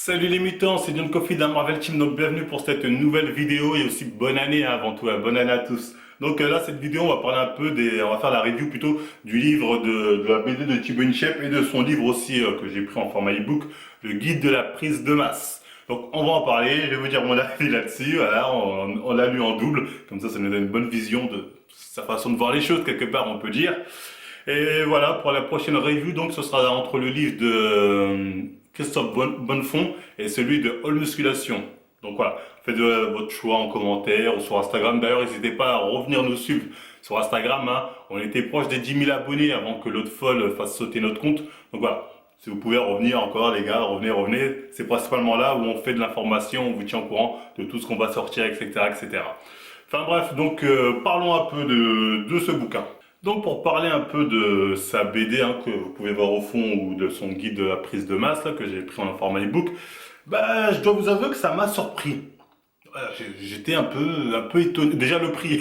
Salut les mutants, c'est John Coffey de la Marvel Team, donc bienvenue pour cette nouvelle vidéo et aussi bonne année avant tout, bonne année à tous. Donc là, cette vidéo, on va parler un peu on va faire la review plutôt du livre de la BD de Thibaut Inchep et de son livre aussi que j'ai pris en format e-book, le guide de la prise de masse. Donc on va en parler, je vais vous dire mon avis là-dessus, voilà, on l'a lu en double, comme ça nous donne une bonne vision de sa façon de voir les choses quelque part on peut dire. Et voilà, pour la prochaine review, donc ce sera entre le livre de Christophe Bonnefond et celui de All Musculation. Donc voilà, faites votre choix en commentaire ou sur Instagram. D'ailleurs, n'hésitez pas à revenir nous suivre sur Instagram, hein. On était proche des 10 000 abonnés avant que l'autre folle fasse sauter notre compte. Donc voilà, si vous pouvez revenir encore les gars, revenez. C'est principalement là où on fait de l'information, on vous tient au courant de tout ce qu'on va sortir, etc. etc. Enfin bref, donc parlons un peu de ce bouquin. Donc pour parler un peu de sa BD que vous pouvez voir au fond ou de son guide de la prise de masse là, que j'ai pris en format e-book, bah je dois vous avouer que ça m'a surpris. Voilà, j'étais un peu étonné. Déjà le prix,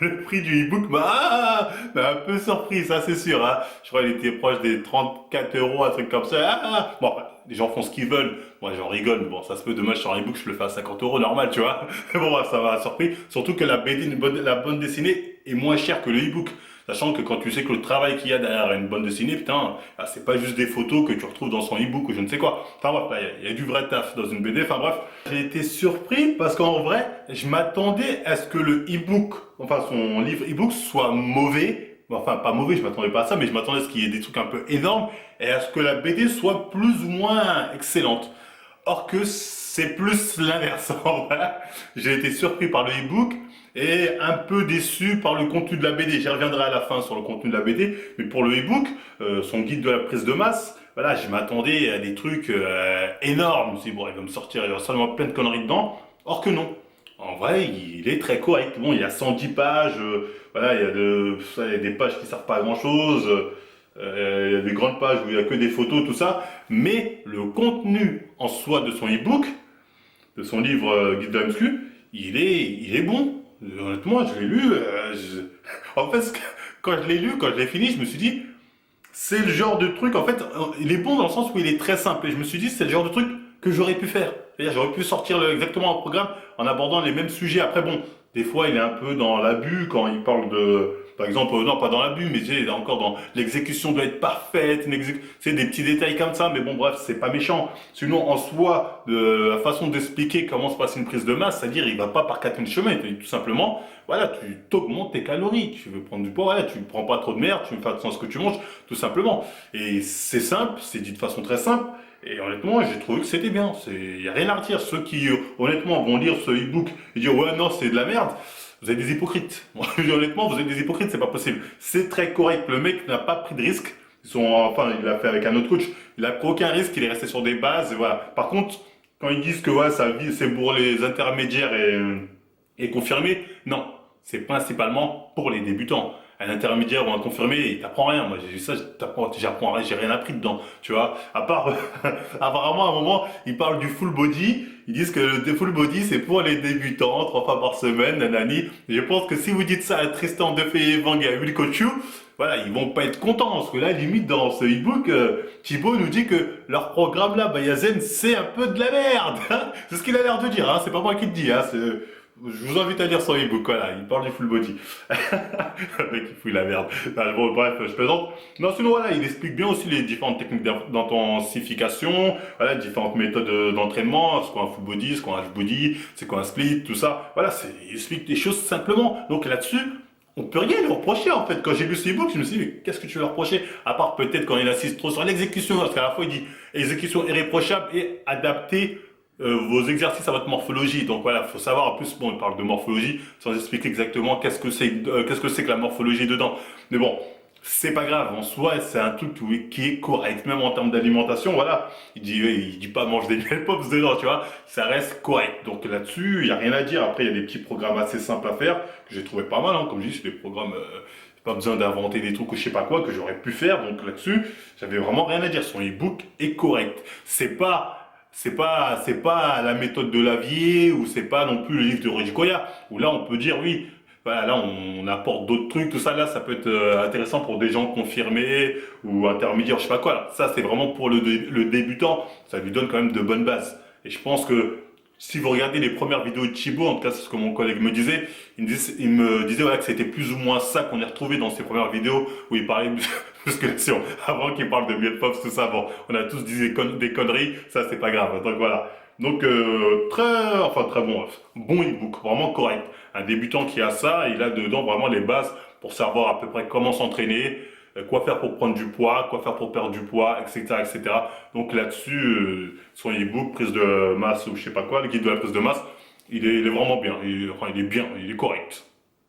le prix du e-book m'a un peu surpris, ça c'est sûr. Hein. Je crois qu'il était proche des 34 euros, un truc comme ça. Bon, les gens font ce qu'ils veulent. Moi j'en rigole. Bon, ça se peut dommage sur un e-book, je le fais à 50 euros normal, tu vois. Bon, ça m'a surpris. Surtout que la BD, la bande dessinée, est moins chère que le e-book. Sachant que quand tu sais que le travail qu'il y a derrière une bande dessinée, putain, c'est pas juste des photos que tu retrouves dans son e-book ou je ne sais quoi. Enfin bref, il y a du vrai taf dans une BD. Enfin bref, j'ai été surpris parce qu'en vrai, je m'attendais à ce que le e-book, enfin son livre e-book soit mauvais. Enfin, pas mauvais, je m'attendais pas à ça, mais je m'attendais à ce qu'il y ait des trucs un peu énormes et à ce que la BD soit plus ou moins excellente. Or que c'est plus l'inverse. En vrai, j'ai été surpris par le e-book et un peu déçu par le contenu de la BD. J'y reviendrai à la fin sur le contenu de la BD, mais pour le e-book, son guide de la prise de masse, voilà, je m'attendais à des trucs énormes. Je me suis dit, bon, il va me sortir, il y aura seulement plein de conneries dedans. Or que non. En vrai, il est très correct. Bon, il y a 110 pages, voilà, il y a des pages qui servent pas à grand chose. Il y a des grandes pages où il n'y a que des photos, tout ça. Mais le contenu en soi de son e-book, de son livre Guide de la muscu, il est bon. Honnêtement, je l'ai lu. En fait, quand je l'ai lu, quand je l'ai fini, je me suis dit, c'est le genre de truc, en fait, il est bon dans le sens où il est très simple. Et je me suis dit, c'est le genre de truc que j'aurais pu faire. C'est-à-dire, j'aurais pu sortir exactement un programme en abordant les mêmes sujets. Après, bon, des fois, il est un peu dans l'abus quand il parle de, par exemple, non, pas dans l'abus, mais il est encore dans l'exécution doit être parfaite, c'est des petits détails comme ça. Mais bon, bref, c'est pas méchant. Sinon, en soi, la façon d'expliquer comment se passe une prise de masse, c'est-à-dire, il va pas par quatre mille chemins. Il te dit tout simplement, voilà, tu t'augmentes tes calories. Tu veux prendre du poids, voilà, tu ne prends pas trop de merde, tu fais attention à ce que tu manges, tout simplement. Et c'est simple, c'est dit de façon très simple. Et honnêtement, j'ai trouvé que c'était bien. Il n'y a rien à redire. Ceux qui, honnêtement, vont lire ce e-book et dire ouais, non, c'est de la merde, vous êtes des hypocrites. Moi, je dis honnêtement, vous êtes des hypocrites, c'est pas possible. C'est très correct. Le mec n'a pas pris de risque. Enfin, il l'a fait avec un autre coach. Il n'a pris aucun risque. Il est resté sur des bases. Et voilà. Par contre, quand ils disent que ouais, sa vie, c'est pour les intermédiaires et confirmés, non. C'est principalement pour les débutants. Un intermédiaire ou un confirmé, il t'apprend rien. Moi, j'ai vu ça, j'apprends rien, j'ai rien appris dedans. Tu vois, à part, apparemment, à un moment, ils parlent du full body. Ils disent que le full body, c'est pour les débutants, 3 fois par semaine, nanani. Je pense que si vous dites ça à Tristan Defay, Vang et à Will Coachou, voilà, ils vont pas être contents. Parce que là, limite, dans ce e-book, Thibaut nous dit que leur programme là, Bayazen, c'est un peu de la merde. C'est ce qu'il a l'air de dire, hein. C'est pas moi qui le dis, hein. Je vous invite à lire son e-book, voilà, il parle du full body. Le mec, il fouille la merde. Bon, bref, je plaisante. Non, sinon, voilà, il explique bien aussi les différentes techniques d'intensification, voilà, différentes méthodes d'entraînement, ce qu'est un full body, ce qu'est un half body, c'est quoi un split, tout ça. Voilà, il explique des choses simplement. Donc là-dessus, on peut rien lui reprocher en fait. Quand j'ai lu ce e-book, je me suis dit, mais qu'est-ce que tu veux leur reprocher? À part peut-être quand il insiste trop sur l'exécution, parce qu'à la fois il dit exécution irréprochable et adaptée vos exercices à votre morphologie. Donc voilà, faut savoir, en plus, bon, il parle de morphologie, sans expliquer exactement qu'est-ce que c'est que la morphologie dedans. Mais bon, c'est pas grave, en soi, c'est un truc qui est correct, même en termes d'alimentation, voilà. Il dit pas mange des miel pops dedans, tu vois, ça reste correct. Donc là-dessus, il y a rien à dire. Après, il y a des petits programmes assez simples à faire, que j'ai trouvé pas mal, hein. Comme je dis, c'est des programmes, pas besoin d'inventer des trucs ou je sais pas quoi, que j'aurais pu faire. Donc là-dessus, j'avais vraiment rien à dire. Son e-book est correct. C'est pas la méthode de Lavier ou c'est pas non plus le livre de Rudy Koya où là on peut dire oui, voilà, là on apporte d'autres trucs, tout ça là, ça peut être intéressant pour des gens confirmés ou intermédiaires, je sais pas quoi. Là. Ça c'est vraiment pour le débutant, ça lui donne quand même de bonnes bases. Et je pense que si vous regardez les premières vidéos de Thibaut, en tout cas c'est ce que mon collègue me disait, il me disait voilà, que c'était plus ou moins ça qu'on y retrouvait dans ses premières vidéos où il parlait de musculation. Avant qu'il parle de miel pops, tout ça, bon, on a tous dit des conneries, ça c'est pas grave. Donc voilà. Donc très bon, bon ebook, vraiment correct. Un débutant qui a ça, il a dedans vraiment les bases pour savoir à peu près comment s'entraîner, quoi faire pour prendre du poids, quoi faire pour perdre du poids, etc., etc. Donc là-dessus, son ebook, prise de masse ou je sais pas quoi, le guide de la prise de masse, il est vraiment bien. Il est bien, il est correct.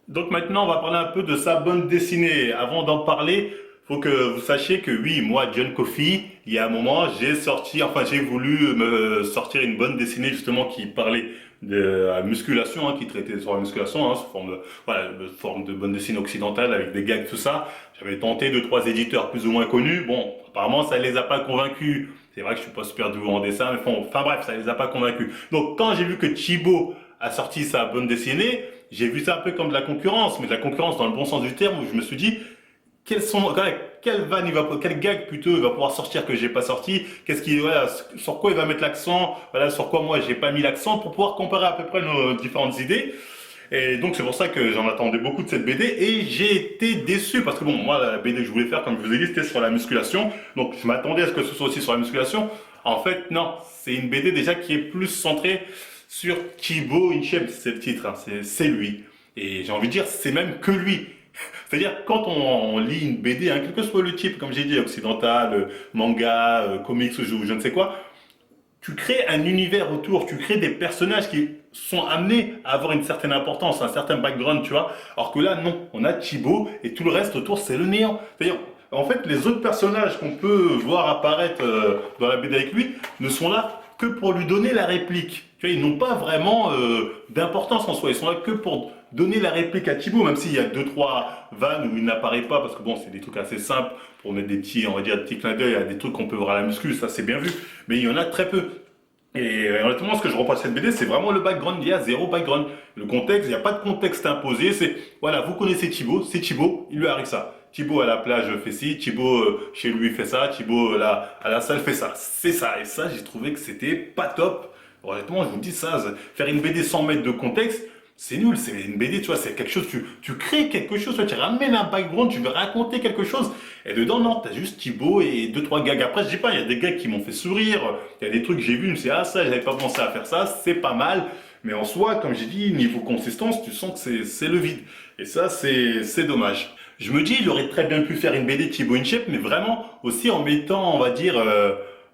Donc maintenant, on va parler un peu de sa bande dessinée. Avant d'en parler, faut que vous sachiez que oui, moi, John Coffey, il y a un moment, j'ai voulu me sortir une bande dessinée justement qui parlait de la musculation, qui traitait sur la musculation, sous forme de, voilà, de forme de bande dessinée occidentale avec des gags, tout ça. J'avais tenté deux, trois éditeurs plus ou moins connus. Bon, apparemment, ça les a pas convaincus. C'est vrai que je suis pas super doué en dessin, mais bon, enfin bref, ça les a pas convaincus. Donc quand j'ai vu que Thibaut a sorti sa bande dessinée, j'ai vu ça un peu comme de la concurrence, mais de la concurrence dans le bon sens du terme, où je me suis dit, quel gag plutôt il va pouvoir sortir que j'ai pas sorti, voilà, sur quoi il va mettre l'accent, voilà, sur quoi moi j'ai pas mis l'accent pour pouvoir comparer à peu près nos différentes idées. Et donc c'est pour ça que j'en attendais beaucoup de cette BD et j'ai été déçu parce que bon, moi la BD que je voulais faire, comme je vous ai dit, c'était sur la musculation. Donc je m'attendais à ce que ce soit aussi sur la musculation. En fait, non, c'est une BD déjà qui est plus centrée sur Thibaut InShape, c'est le titre, c'est lui. Et j'ai envie de dire, c'est même que lui. C'est-à-dire, quand on lit une BD, quel que soit le type, comme j'ai dit, occidental, manga, comics ou je ne sais quoi, tu crées un univers autour, tu crées des personnages qui sont amenés à avoir une certaine importance, un certain background, tu vois. Alors que là, non, on a Thibaut et tout le reste autour, c'est le néant. C'est-à-dire, en fait, les autres personnages qu'on peut voir apparaître dans la BD avec lui ne sont là que pour lui donner la réplique. Tu vois, ils n'ont pas vraiment d'importance en soi. Ils sont là que pour donner la réplique à Thibaut, même s'il y a deux trois vannes où il n'apparaît pas, parce que bon, c'est des trucs assez simples pour mettre des petits, on va dire, des petits clins d'œil à des trucs qu'on peut voir à la muscu, ça c'est bien vu, mais il y en a très peu. Et honnêtement, ce que je reproche à cette BD, c'est vraiment le background. Il y a zéro background. Le contexte, il n'y a pas de contexte imposé. C'est, voilà, vous connaissez Thibaut, c'est Thibaut, il lui arrive ça. Thibaut à la plage fait ci, Thibaut chez lui fait ça, Thibaut à la salle fait ça. C'est ça. Et ça, j'ai trouvé que c'était pas top. Honnêtement, je vous dis ça, faire une BD sans mettre de contexte, c'est nul, c'est une BD, tu vois, c'est quelque chose, tu crées quelque chose, tu ramènes un background, tu veux raconter quelque chose. Et dedans, non, t'as juste Thibaut et deux, trois gags. Après, je dis pas, il y a des gags qui m'ont fait sourire, il y a des trucs que j'ai vus, je me suis dit, ah ça, j'avais pas pensé à faire ça, c'est pas mal. Mais en soi, comme j'ai dit, niveau consistance, tu sens que c'est le vide. Et ça, c'est dommage. Je me dis, il aurait très bien pu faire une BD Thibaut InShape, mais vraiment aussi en mettant, on va dire,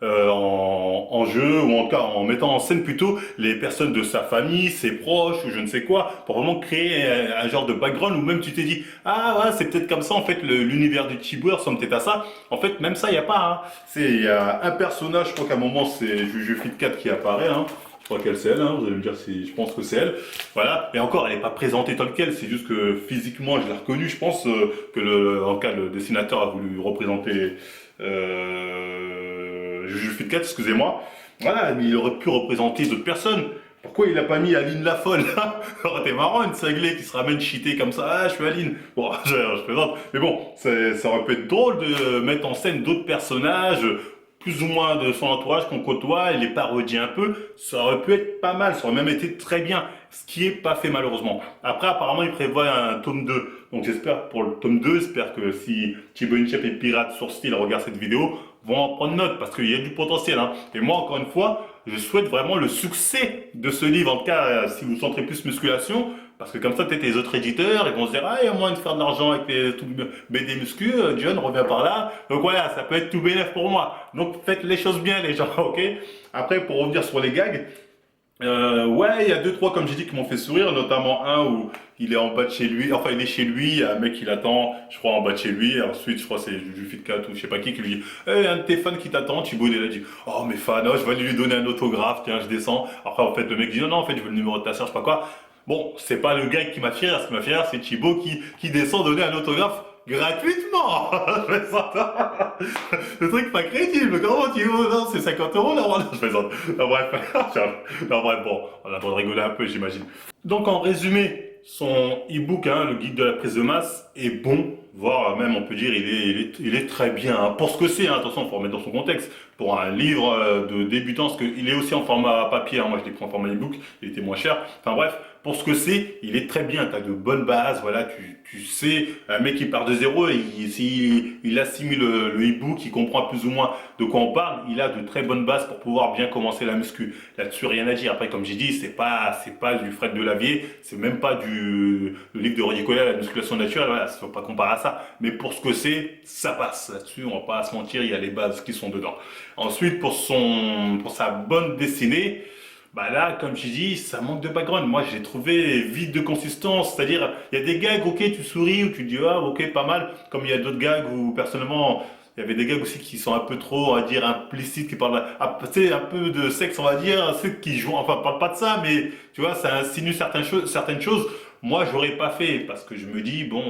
en jeu ou en tout cas en mettant en scène plutôt les personnes de sa famille, ses proches ou je ne sais quoi, pour vraiment créer un genre de background où même tu t'es dit ah ouais c'est peut-être comme ça en fait l'univers du Thibaut ressemble peut-être à ça. En fait même ça il y a pas. Il y a un personnage, je crois qu'à un moment c'est Juju Fit 4 qui apparaît. Je crois qu'elle c'est elle, vous allez me dire si je pense que c'est elle. Voilà, et encore elle n'est pas présentée telle quelle, c'est juste que physiquement je l'ai reconnue, je pense que en cas le dessinateur a voulu représenter Juju Fit 4, excusez-moi. Voilà, mais il aurait pu représenter d'autres personnes. Pourquoi il a pas mis Aline la folle là? Ça aurait été marrant, une cinglée qui se ramène cheatée comme ça. Ah, je suis Aline. Bon, je plaisante. Mais bon, ça aurait pu être drôle de mettre en scène d'autres personnages, plus ou moins de son entourage qu'on côtoie, et les parodier un peu. Ça aurait pu être pas mal, ça aurait même été très bien. Ce qui est pas fait malheureusement. Après, apparemment, il prévoit un tome 2. Donc j'espère pour le tome 2, j'espère que si Thibaut InShape et Pirate sur Style regardent cette vidéo, vont en prendre note parce qu'il y a du potentiel. Et moi, encore une fois, je souhaite vraiment le succès de ce livre. En tout cas, si vous centrez plus musculation, parce que comme ça, peut-être les autres éditeurs, ils vont se dire, ah, il y a moyen de faire de l'argent avec les tout BD muscu, John revient par là. Donc voilà, ça peut être tout bénéf pour moi. Donc faites les choses bien, les gens, ok? Après, pour revenir sur les gags, ouais, il y a deux, trois, comme j'ai dit, qui m'ont fait sourire, notamment un où il est en bas de chez lui, enfin il est chez lui, il y a un mec qui l'attend, je crois en bas de chez lui, et ensuite je crois c'est Juju Fit 4 ou je sais pas qui lui dit, un de tes fans qui t'attend, Thibaut il a dit, oh mes fans, oh, je vais lui donner un autographe, tiens je descends, après en fait le mec dit, non non en fait je veux le numéro de ta soeur, je sais pas quoi, bon c'est pas le gars qui m'a fait rire, ce qui m'a fait rire c'est Thibaut qui descend donner un autographe gratuitement. Je plaisante. Le truc pas crédible, comment tu veux, non, c'est 50 € là, je plaisante. Non, bref, non, bref, bon, on a le droit de rigoler un peu, j'imagine. Donc, en résumé, son e-book, hein, le guide de la prise de masse, est bon, voire même on peut dire il est très bien. Hein. Pour ce que c'est, hein, attention, il faut remettre dans son contexte. Pour un livre de débutant, parce qu'il est aussi en format papier, hein, moi je l'ai pris en format e-book, il était moins cher. Enfin bref, pour ce que c'est, il est très bien. Tu as de bonnes bases, voilà, tu sais, un mec qui part de zéro, et il assimile le e-book, il comprend plus ou moins de quoi on parle, il a de très bonnes bases pour pouvoir bien commencer la muscu. Là-dessus, rien à dire. Après, comme j'ai dit, c'est pas du Fred Delavier, c'est même pas le livre de Rudy Koya, la musculation naturelle, voilà, faut pas comparer à ça. Mais pour ce que c'est, ça passe. Là-dessus, on va pas se mentir, il y a les bases qui sont dedans. Ensuite, pour sa bonne dessinée, bah là, comme je dis, ça manque de background. Moi, j'ai trouvé vide de consistance. C'est-à-dire, il y a des gags, ok, tu souris ou tu dis, ah, ok, pas mal. Comme il y a d'autres gags où, personnellement, il y avait des gags aussi qui sont un peu trop, on va dire, implicites, qui parlent, tu sais, un peu de sexe, on va dire, ceux qui jouent, enfin, parle pas de ça, mais, tu vois, ça insinue certaines choses. Moi, j'aurais pas fait, parce que je me dis, bon,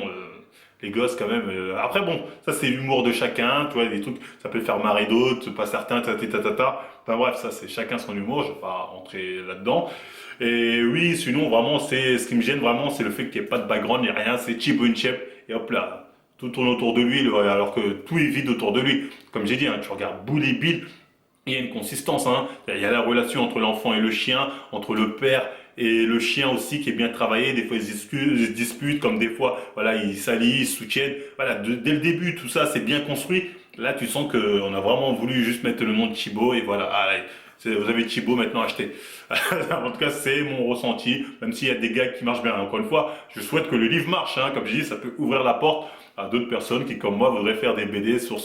les gosses quand même. Après bon, ça c'est l'humour de chacun, tu vois, des trucs, ça peut faire marrer d'autres, pas certains, ta. Enfin bref, ça c'est chacun son humour, je vais pas rentrer là-dedans. Et oui, sinon vraiment, c'est ce qui me gêne vraiment, c'est le fait qu'il n'y ait pas de background, il n'y a rien, c'est Chibo Inchep, et hop là, tout tourne autour de lui, alors que tout est vide autour de lui. Comme j'ai dit, hein, tu regardes Bully Bill, il y a une consistance, hein. Il y a la relation entre l'enfant et le chien, entre le père et le chien aussi qui est bien travaillé. Des fois ils se disputent, comme des fois voilà ils s'allient, ils se soutiennent. Voilà, dès le début tout ça c'est bien construit. Là tu sens qu'on a vraiment voulu juste mettre le nom de Chibo et voilà. Allez, vous avez Chibo maintenant acheté. En tout cas c'est mon ressenti, même s'il y a des gars qui marchent bien. Encore une fois, je souhaite que le livre marche. Hein. Comme je dis, ça peut ouvrir la porte à d'autres personnes qui, comme moi, voudraient faire des BD sur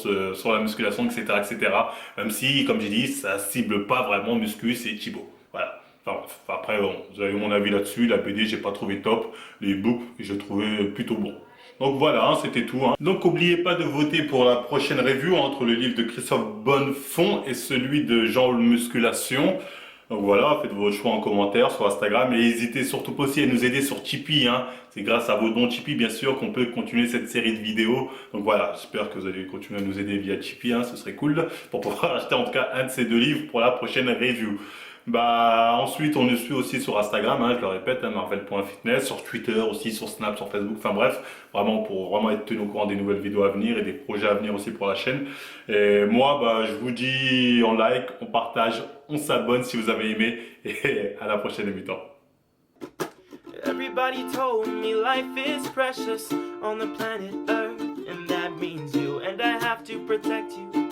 la musculation, etc., etc. Même si, comme j'ai dit, ça cible pas vraiment muscu, c'est Thibaut. Voilà. Enfin, après, bon, vous avez mon avis là-dessus. La BD, j'ai pas trouvé top. Les books, j'ai trouvé plutôt bon. Donc voilà, hein, c'était tout. Hein. Donc n'oubliez pas de voter pour la prochaine review entre le livre de Christophe Bonnefond et celui de Jean Musculation. Donc voilà, faites votre choix en commentaire sur Instagram et n'hésitez surtout pas aussi à nous aider sur Tipeee. Hein. C'est grâce à vos dons Tipeee bien sûr qu'on peut continuer cette série de vidéos. Donc voilà, j'espère que vous allez continuer à nous aider via Tipeee, hein, ce serait cool pour pouvoir acheter en tout cas un de ces deux livres pour la prochaine review. Bah ensuite on nous suit aussi sur Instagram, hein, je le répète, hein, marvel.fitness, sur Twitter aussi, sur Snap, sur Facebook, enfin bref, vraiment pour vraiment être tenu au courant des nouvelles vidéos à venir et des projets à venir aussi pour la chaîne. Et moi bah je vous dis on like, on partage, on s'abonne si vous avez aimé et à la prochaine mi-temps. Everybody told me life is precious on the planet Earth, and that means you, and I have to protect you.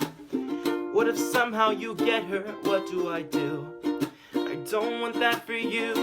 What if somehow you get hurt? What do? I don't want that for you.